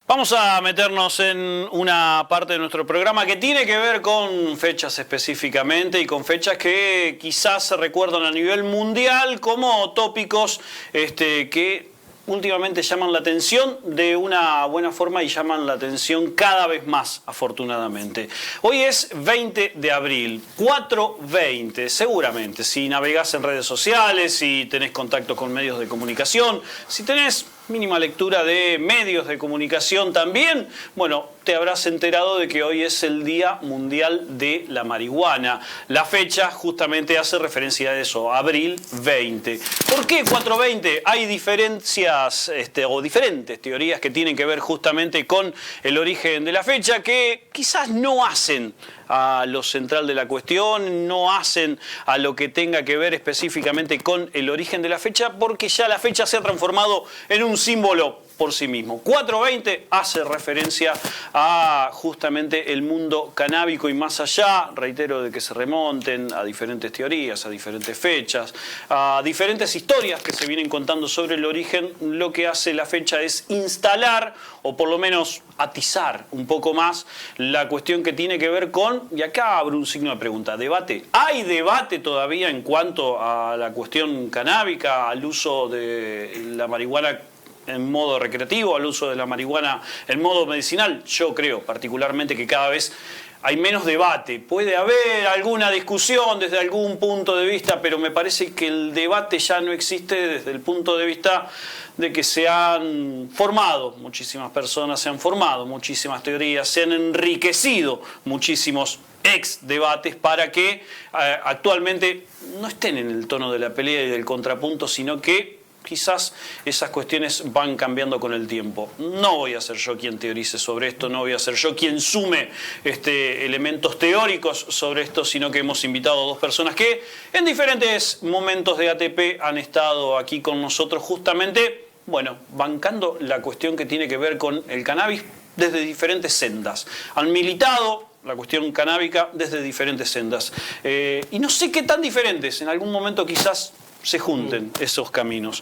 Vamos a meternos en una parte de nuestro programa que tiene que ver con fechas específicamente y con fechas que quizás se recuerdan a nivel mundial como tópicos que últimamente llaman la atención de una buena forma y llaman la atención cada vez más, afortunadamente. Hoy es 20 de abril, 4:20, seguramente, si navegás en redes sociales, si tenés contacto con medios de comunicación, si tenés mínima lectura de medios de comunicación también, bueno, te habrás enterado de que hoy es el Día Mundial de la Marihuana. La fecha justamente hace referencia a eso, abril 20. ¿Por qué 4:20? Hay diferencias o diferentes teorías que tienen que ver justamente con el origen de la fecha que quizás no hacen a lo central de la cuestión, no hacen a lo que tenga que ver específicamente con el origen de la fecha, porque ya la fecha se ha transformado en un símbolo por sí mismo. 4:20 hace referencia a justamente el mundo canábico y más allá, reitero, de que se remonten a diferentes teorías, a diferentes fechas, a diferentes historias que se vienen contando sobre el origen. Lo que hace la fecha es instalar o por lo menos atizar un poco más la cuestión que tiene que ver con, y acá abro un signo de pregunta, debate. ¿Hay debate todavía en cuanto a la cuestión canábica, al uso de la marihuana en modo recreativo, al uso de la marihuana en modo medicinal? Yo creo particularmente que cada vez hay menos debate. Puede haber alguna discusión desde algún punto de vista, pero me parece que el debate ya no existe desde el punto de vista de que se han formado muchísimas personas, se han formado muchísimas teorías, se han enriquecido muchísimos ex debates para que actualmente no estén en el tono de la pelea y del contrapunto, sino que quizás esas cuestiones van cambiando con el tiempo. No voy a ser yo quien teorice sobre esto, no voy a ser yo quien sume elementos teóricos sobre esto, sino que hemos invitado a dos personas que en diferentes momentos de ATP han estado aquí con nosotros justamente, bueno, bancando la cuestión que tiene que ver con el cannabis desde diferentes sendas. Han militado la cuestión canábica desde diferentes sendas. Y no sé qué tan diferentes, en algún momento quizás se junten esos caminos.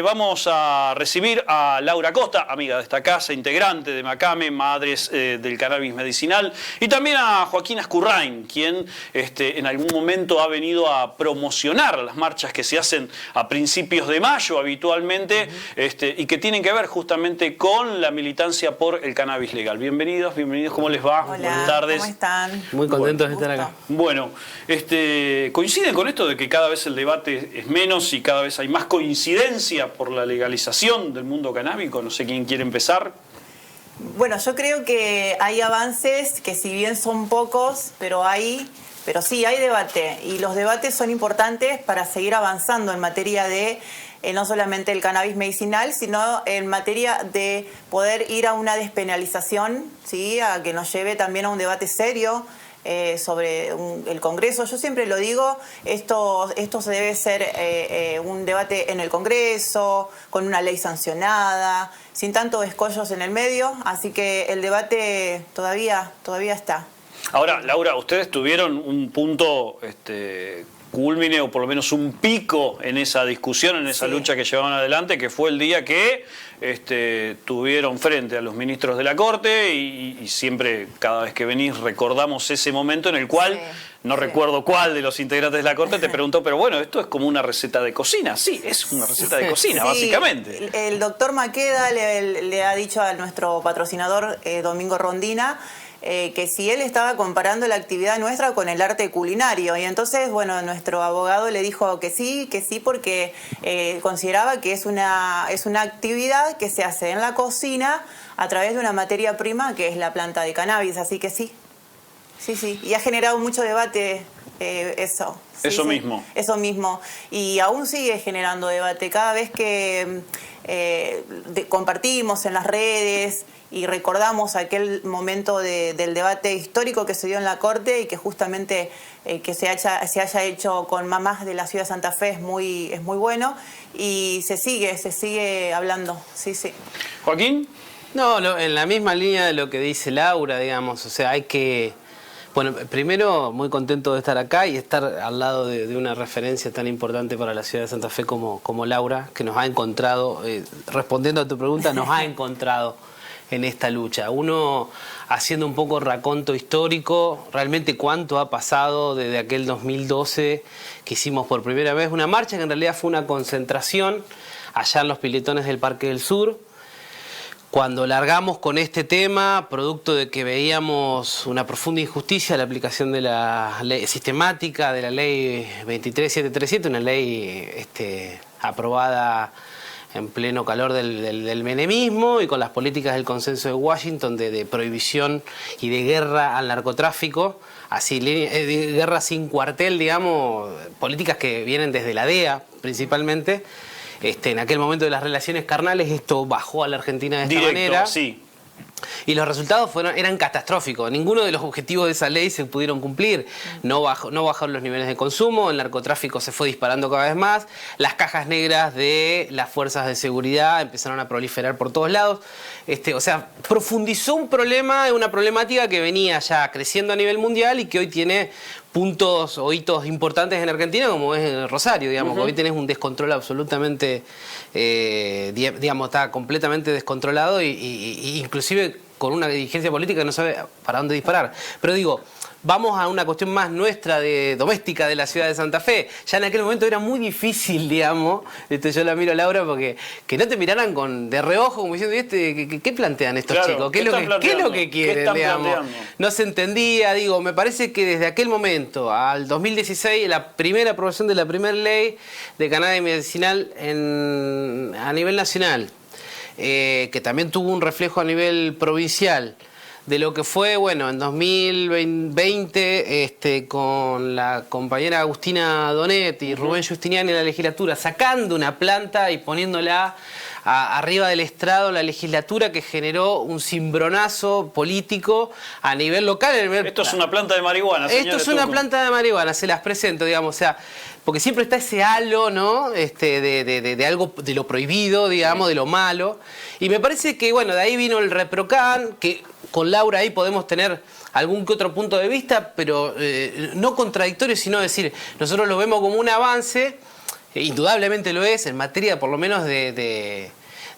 Vamos a recibir a Laura Costa, amiga de esta casa, integrante de Macame, Madres del Cannabis Medicinal, y también a Joaquín Ascurrain, quien en algún momento ha venido a promocionar las marchas que se hacen a principios de mayo habitualmente, y que tienen que ver justamente con la militancia por el cannabis legal. Bienvenidos, ¿cómo les va? Hola, buenas tardes. ¿cómo están? Muy contentos de estar acá. Bueno, ¿coinciden con esto de que cada vez el debate es menos y cada vez hay más coincidencia por la legalización del mundo canábico? No sé quién quiere empezar. Bueno, yo creo que hay avances que si bien son pocos, pero sí hay debate, y los debates son importantes para seguir avanzando en materia de no solamente el cannabis medicinal, sino en materia de poder ir a una despenalización, ¿sí? A que nos lleve también a un debate serio sobre el Congreso. Yo siempre lo digo, esto se debe ser un debate en el Congreso, con una ley sancionada, sin tantos escollos en el medio, así que el debate todavía está. Ahora, Laura, ustedes tuvieron un punto culmine o por lo menos un pico en esa discusión, en esa lucha que llevaban adelante, que fue el día que tuvieron frente a los ministros de la Corte y siempre, cada vez que venís, recordamos ese momento en el cual, no recuerdo cuál de los integrantes de la Corte te preguntó, pero bueno, esto es como una receta de cocina. Sí, es una receta de cocina, básicamente. El doctor Maqueda le ha dicho a nuestro patrocinador Domingo Rondina que si él estaba comparando la actividad nuestra con el arte culinario, y entonces, bueno, nuestro abogado le dijo que sí, porque consideraba que es una actividad que se hace en la cocina a través de una materia prima que es la planta de cannabis, así que sí, y ha generado mucho debate eso. Eso mismo. Eso mismo, y aún sigue generando debate cada vez que compartimos en las redes y recordamos aquel momento del debate histórico que se dio en la Corte, y que justamente que se haya hecho con mamás de la ciudad de Santa Fe es muy bueno, y se sigue hablando. Sí. Joaquín. No, en la misma línea de lo que dice Laura, digamos, o sea, hay que... Bueno, primero, muy contento de estar acá y estar al lado de una referencia tan importante para la ciudad de Santa Fe como Laura, que nos ha encontrado, respondiendo a tu pregunta, nos ha encontrado en esta lucha. Uno, haciendo un poco raconto histórico, realmente cuánto ha pasado desde aquel 2012 que hicimos por primera vez una marcha, que en realidad fue una concentración allá en los piletones del Parque del Sur. Cuando largamos con este tema, producto de que veíamos una profunda injusticia en la aplicación de la ley sistemática de la ley 23737, una ley aprobada en pleno calor del menemismo y con las políticas del consenso de Washington de prohibición y de guerra al narcotráfico, así de guerra sin cuartel, digamos, políticas que vienen desde la DEA principalmente. En aquel momento de las relaciones carnales esto bajó a la Argentina de esta manera. Sí. Y los resultados eran catastróficos. Ninguno de los objetivos de esa ley se pudieron cumplir. No bajaron los niveles de consumo, el narcotráfico se fue disparando cada vez más, las cajas negras de las fuerzas de seguridad empezaron a proliferar por todos lados. O sea, profundizó un problema, una problemática que venía ya creciendo a nivel mundial y que hoy tiene puntos o hitos importantes en Argentina, como es el Rosario, digamos, que hoy tenés un descontrol absolutamente, digamos, está completamente descontrolado y inclusive con una dirigencia política que no sabe para dónde disparar. Pero digo, vamos a una cuestión más nuestra, doméstica de la ciudad de Santa Fe. Ya en aquel momento era muy difícil, digamos, yo la miro a Laura, porque que no te miraran de reojo como diciendo, ¿qué plantean estos chicos? ¿Qué es lo que quieren, digamos? No se entendía, digo, me parece que desde aquel momento al 2016, la primera aprobación de la primera ley de cannabis medicinal a nivel nacional, que también tuvo un reflejo a nivel provincial, de lo que fue, bueno, en 2020, con la compañera Agustina Donet y Rubén Justiniani en la legislatura, sacando una planta y poniéndola arriba del estrado en la legislatura, que generó un cimbronazo político a nivel local. Esto es una planta de marihuana, señores. Esto es una planta de marihuana, se las presento, digamos, o sea, porque siempre está ese halo, ¿no? De algo, de lo prohibido, digamos, de lo malo. Y me parece que, bueno, de ahí vino el ReproCan, que con Laura ahí podemos tener algún que otro punto de vista, pero no contradictorio, sino decir, nosotros lo vemos como un avance, indudablemente lo es, en materia por lo menos de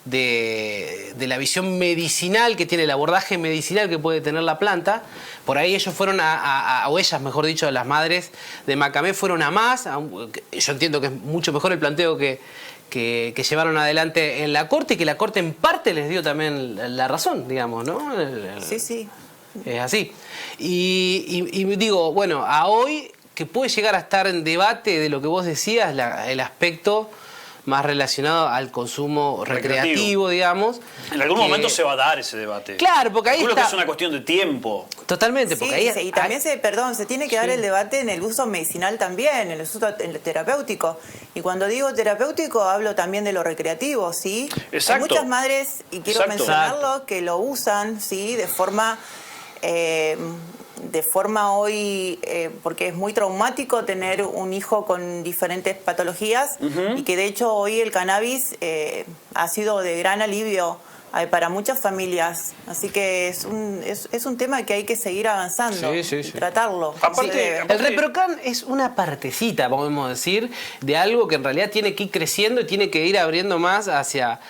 la visión medicinal que tiene, el abordaje medicinal que puede tener la planta. Por ahí ellos fueron o ellas, mejor dicho, las madres de Macamé fueron a más. Yo entiendo que es mucho mejor el planteo que llevaron adelante en la Corte, y que la Corte en parte les dio también la razón, digamos, ¿no? Sí. Es así. Y digo, bueno, a hoy que puede llegar a estar en debate de lo que vos decías, el aspecto más relacionado al consumo recreativo, digamos. En algún momento se va a dar ese debate. Claro, porque ahí está. Que es una cuestión de tiempo. Totalmente, porque sí, y también se tiene que dar el debate en el uso medicinal también, en el uso terapéutico. Y cuando digo terapéutico hablo también de lo recreativo, ¿sí? Exacto. Hay muchas madres, y quiero mencionarlo, que lo usan, ¿sí? De forma hoy, porque es muy traumático tener un hijo con diferentes patologías, y que de hecho hoy el cannabis ha sido de gran alivio para muchas familias. Así que es un tema que hay que seguir avanzando, y tratarlo. Aparte, el ReproCan es una partecita, podemos decir, de algo que en realidad tiene que ir creciendo y tiene que ir abriendo más hacia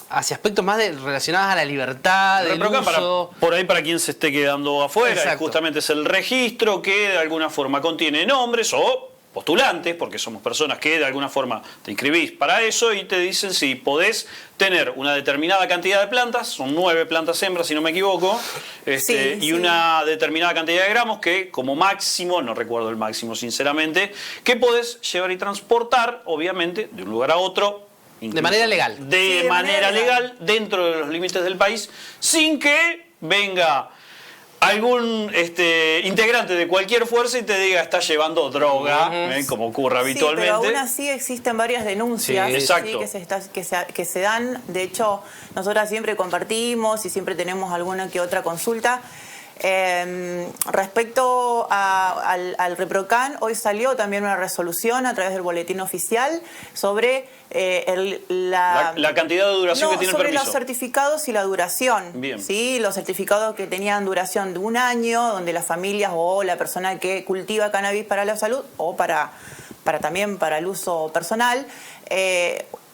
aspectos más relacionados a la libertad, del uso. Por ahí, para quien se esté quedando afuera, justamente es el registro que de alguna forma contiene nombres o postulantes, porque somos personas que de alguna forma te inscribís para eso y te dicen si podés tener una determinada cantidad de plantas, son 9 plantas hembras si no me equivoco, y una determinada cantidad de gramos que como máximo, no recuerdo el máximo sinceramente, que podés llevar y transportar, obviamente, de un lugar a otro. De manera legal. De manera legal, dentro de los límites del país, sin que venga algún integrante de cualquier fuerza y te diga está llevando droga, como ocurre habitualmente. Pero aún así existen varias denuncias que se dan. De hecho, nosotras siempre compartimos y siempre tenemos alguna que otra consulta. Respecto al ReproCan, hoy salió también una resolución a través del boletín oficial sobre la cantidad de duración que tiene el permiso. Sobre los certificados y la duración. Bien. ¿Sí? Los certificados que tenían duración de 1 año, donde las familias o la persona que cultiva cannabis para la salud o también para el uso personal,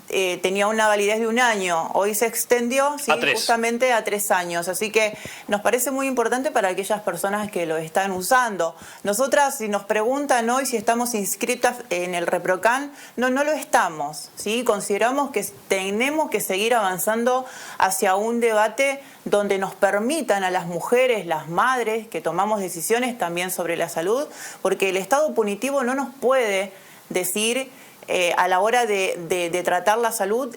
tenía una validez de 1 año, hoy se extendió justamente a 3 años, así que nos parece muy importante para aquellas personas que lo están usando. Nosotras, si nos preguntan hoy si estamos inscritas en el ReproCan, no lo estamos, ¿sí? Consideramos que tenemos que seguir avanzando hacia un debate donde nos permitan a las mujeres, las madres, que tomamos decisiones también sobre la salud, porque el Estado punitivo no nos puede decir a la hora de tratar la salud,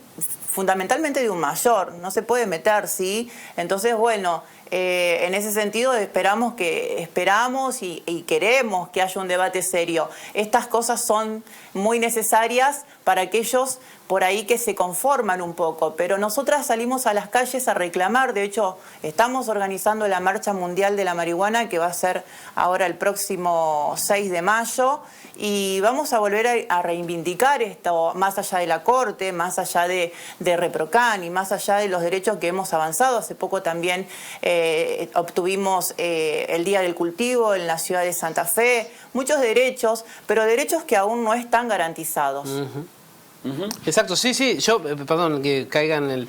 fundamentalmente de un mayor, no se puede meter, ¿sí? Entonces, bueno, en ese sentido esperamos y queremos que haya un debate serio. Estas cosas son muy necesarias para aquellos por ahí que se conforman un poco, pero nosotras salimos a las calles a reclamar. De hecho, estamos organizando la Marcha Mundial de la Marihuana, que va a ser ahora el próximo 6 de mayo, y vamos a volver a reivindicar esto, más allá de la Corte, más allá de ReproCan y más allá de los derechos que hemos avanzado. Hace poco también obtuvimos el Día del Cultivo en la ciudad de Santa Fe, muchos derechos, pero derechos que aún no están garantizados. Exacto, sí, yo, perdón, que caiga en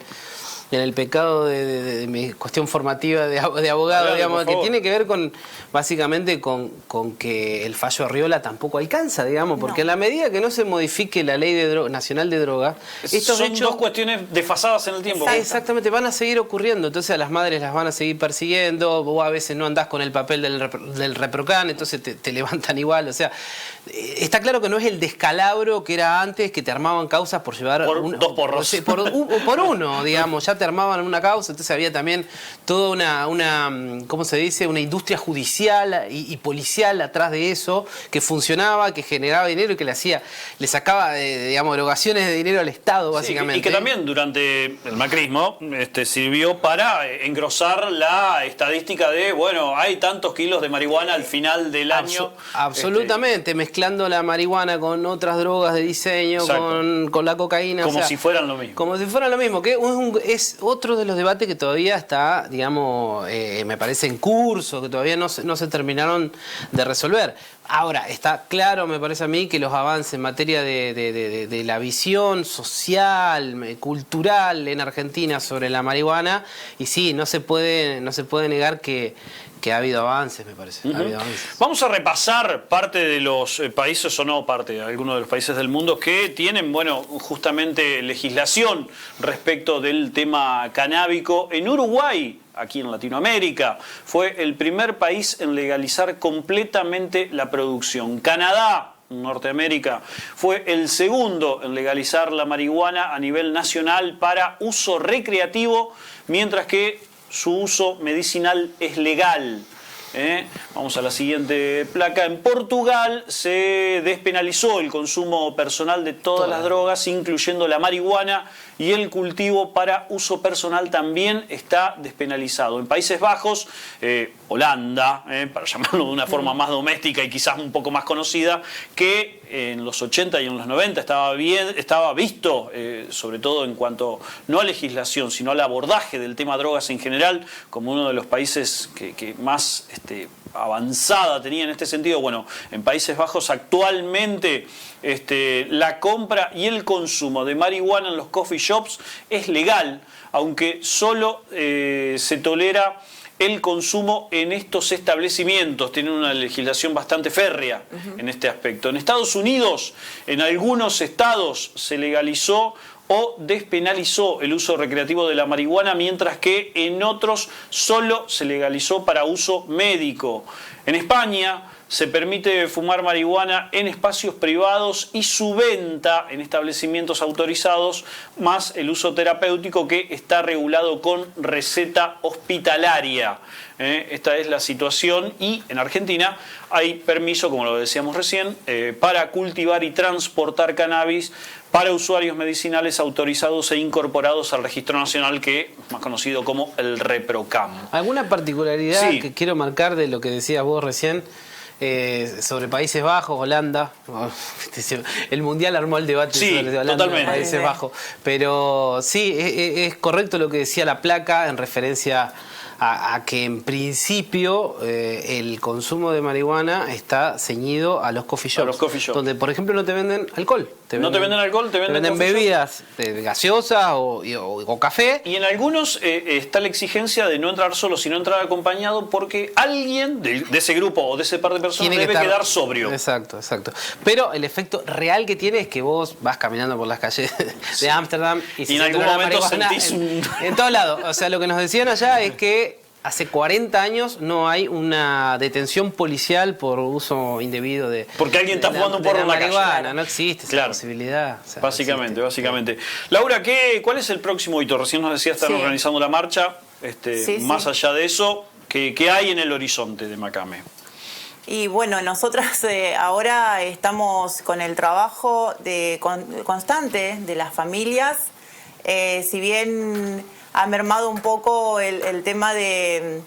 el pecado de mi cuestión formativa de abogado, digamos, que tiene que ver con, básicamente, con que el fallo Arriola tampoco alcanza, digamos, porque en la medida que no se modifique la ley nacional de drogas, estos son hechos, dos cuestiones desfasadas en el tiempo. Exactamente, van a seguir ocurriendo, entonces a las madres las van a seguir persiguiendo, vos a veces no andás con el papel del ReproCan, entonces te levantan igual, o sea, está claro que no es el descalabro que era antes, que te armaban causas por llevar... dos porros. Por uno, digamos, ya te armaban una causa, entonces había también toda una ¿cómo se dice? Una industria judicial y policial atrás de eso, que funcionaba, que generaba dinero y que le sacaba, digamos, erogaciones de dinero al Estado, básicamente. Y que también durante el macrismo sirvió para engrosar la estadística de, bueno, hay tantos kilos de marihuana al final del año. Absolutamente, mezclando la marihuana con otras drogas de diseño, con la cocaína. Como si fueran lo mismo. Como si fueran lo mismo, que es otro de los debates que todavía está, digamos, me parece en curso, que todavía no se terminaron de resolver. Ahora, está claro, me parece a mí, que los avances en materia de la visión social, cultural en Argentina sobre la marihuana, y sí, no se puede negar que ha habido avances, me parece. Ha habido avances. Vamos a repasar parte de los países, o no parte, algunos de los países del mundo que tienen, bueno, justamente legislación respecto del tema canábico. En Uruguay, aquí en Latinoamérica, fue el primer país en legalizar completamente la producción. Canadá, Norteamérica, fue el segundo en legalizar la marihuana a nivel nacional para uso recreativo, mientras que su uso medicinal es legal. Vamos a la siguiente placa. En Portugal se despenalizó el consumo personal de todas las drogas, incluyendo la marihuana, y el cultivo para uso personal también está despenalizado. En Países Bajos, Holanda, para llamarlo de una forma más doméstica y quizás un poco más conocida, que en los 80 y en los 90 estaba visto, sobre todo en cuanto no a legislación, sino al abordaje del tema drogas en general, como uno de los países que más avanzada tenía en este sentido. Bueno, en Países Bajos actualmente la compra y el consumo de marihuana en los coffee shops es legal, aunque solo se tolera el consumo en estos establecimientos. Tienen una legislación bastante férrea en este aspecto. En Estados Unidos, en algunos estados se legalizó o despenalizó el uso recreativo de la marihuana, mientras que en otros solo se legalizó para uso médico. En España se permite fumar marihuana en espacios privados y su venta en establecimientos autorizados, más el uso terapéutico, que está regulado con receta hospitalaria. Esta es la situación, y en Argentina hay permiso, como lo decíamos recién, para cultivar y transportar cannabis para usuarios medicinales autorizados e incorporados al Registro Nacional, que es más conocido como el ReproCan. ¿Alguna particularidad que quiero marcar de lo que decías vos recién? Sobre Países Bajos, Holanda, el Mundial armó el debate sobre Holanda, totalmente. Países Bajos, pero sí, es correcto lo que decía la placa en referencia a que en principio el consumo de marihuana está ceñido a los coffee shops, donde por ejemplo no te venden alcohol, ¿No te venden alcohol? ¿Te venden bebidas gaseosas o café? Y en algunos está la exigencia de no entrar solo, sino entrar acompañado, porque alguien de ese grupo o de ese par de personas debe quedar sobrio. Exacto. Pero el efecto real que tiene es que vos vas caminando por las calles de Ámsterdam y en algún momento sentís en todos lados. O sea, lo que nos decían allá es que hace 40 años no hay una detención policial por uso indebido de... Porque alguien está fumando un porro en la calle. No existe esa posibilidad. O sea, básicamente. Laura, ¿cuál es el próximo hito? Recién nos decía, están organizando la marcha. Más allá de eso, ¿qué hay en el horizonte de Macame? Y bueno, nosotras ahora estamos con el trabajo constante de las familias. Si bien ha mermado un poco el tema de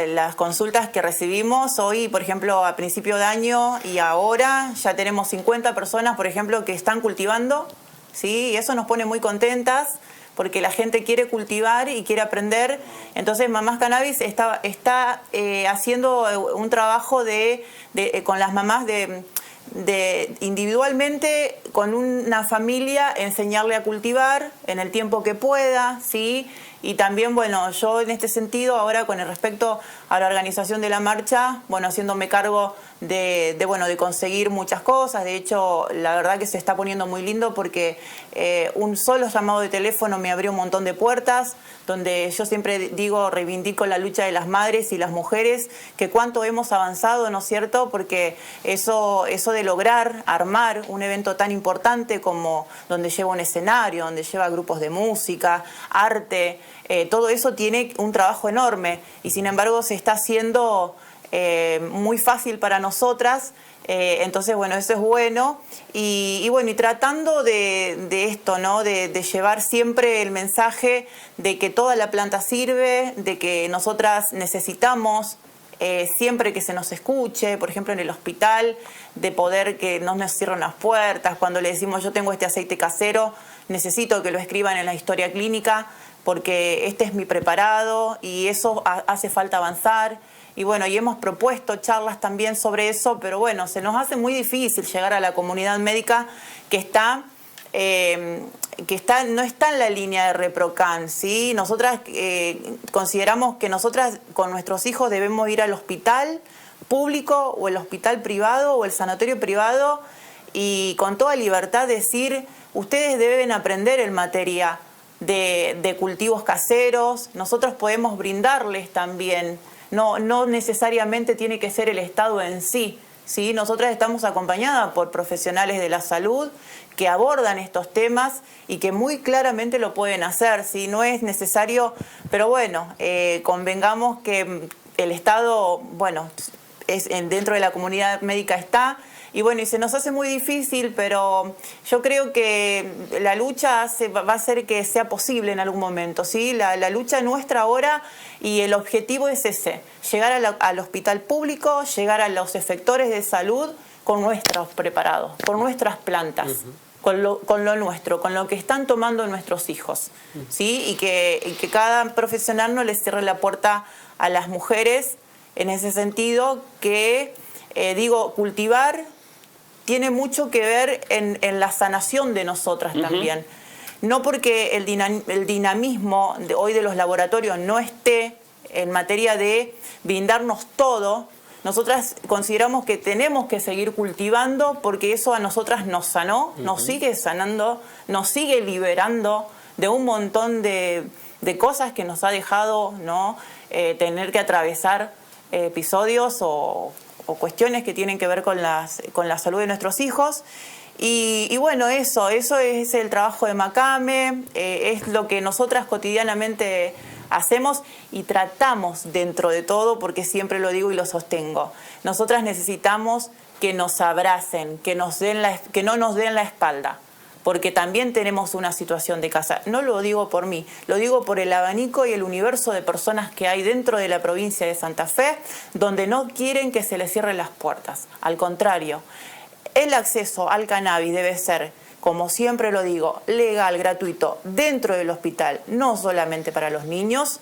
las consultas que recibimos hoy, por ejemplo, a principio de año y ahora ya tenemos 50 personas, por ejemplo, que están cultivando, ¿sí? Y eso nos pone muy contentas porque la gente quiere cultivar y quiere aprender. Entonces, Mamás Cannabis está haciendo un trabajo con las mamás de individualmente con una familia enseñarle a cultivar en el tiempo que pueda, ¿sí? Y también, bueno, yo en este sentido, ahora con el respecto a la organización de la marcha, bueno, haciéndome cargo de conseguir muchas cosas. De hecho, la verdad que se está poniendo muy lindo porque un solo llamado de teléfono me abrió un montón de puertas, donde yo siempre digo, reivindico la lucha de las madres y las mujeres, que cuánto hemos avanzado, ¿no es cierto? Porque eso de lograr armar un evento tan importante como donde lleva un escenario, donde lleva grupos de música, arte, todo eso tiene un trabajo enorme y sin embargo se está haciendo muy fácil para nosotras. Entonces, bueno, eso es bueno. Y tratando de esto, ¿no? De llevar siempre el mensaje de que toda la planta sirve, de que nosotras necesitamos siempre que se nos escuche, por ejemplo en el hospital, de poder que no nos cierren las puertas. Cuando le decimos yo tengo este aceite casero, necesito que lo escriban en la historia clínica porque este es mi preparado y eso hace falta avanzar. Y bueno, y hemos propuesto charlas también sobre eso, pero bueno, se nos hace muy difícil llegar a la comunidad médica que no está en la línea de ReproCan, ¿sí? Nosotras consideramos que nosotras con nuestros hijos debemos ir al hospital público o el hospital privado o el sanatorio privado y con toda libertad decir, ustedes deben aprender en materia de cultivos caseros, nosotros podemos brindarles también. No necesariamente tiene que ser el Estado en sí, ¿sí? Nosotras estamos acompañadas por profesionales de la salud que abordan estos temas y que muy claramente lo pueden hacer, ¿sí? No es necesario, pero bueno, convengamos que el Estado, bueno, dentro de la comunidad médica está. Y bueno, y se nos hace muy difícil, pero yo creo que la lucha va a hacer que sea posible en algún momento, ¿sí? La lucha nuestra ahora y el objetivo es ese, llegar al hospital público, llegar a los efectores de salud con nuestros preparados, con nuestras plantas. Con lo nuestro, con lo que están tomando nuestros hijos, ¿sí? Y que cada profesional no les cierre la puerta a las mujeres en ese sentido que, cultivar tiene mucho que ver en la sanación de nosotras también. No porque el dinamismo de hoy de los laboratorios no esté en materia de brindarnos todo, nosotras consideramos que tenemos que seguir cultivando porque eso a nosotras nos sanó, nos sigue sanando, nos sigue liberando de un montón de cosas que nos ha dejado, ¿no? Tener que atravesar episodios o cuestiones que tienen que ver con la salud de nuestros hijos. Y bueno, eso es el trabajo de Macame, es lo que nosotras cotidianamente hacemos y tratamos dentro de todo, porque siempre lo digo y lo sostengo. Nosotras necesitamos que nos abracen, que no nos den la espalda, porque también tenemos una situación de casa. No lo digo por mí, lo digo por el abanico y el universo de personas que hay dentro de la provincia de Santa Fe, donde no quieren que se les cierren las puertas. Al contrario, el acceso al cannabis debe ser, como siempre lo digo, legal, gratuito, dentro del hospital, no solamente para los niños,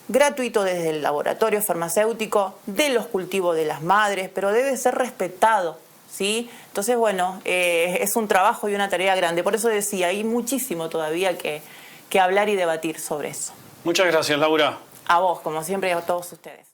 gratuito desde el laboratorio farmacéutico, de los cultivos de las madres, pero debe ser respetado, ¿sí? Entonces, bueno, es un trabajo y una tarea grande. Por eso decía, hay muchísimo todavía que hablar y debatir sobre eso. Muchas gracias, Laura. A vos, como siempre, y a todos ustedes.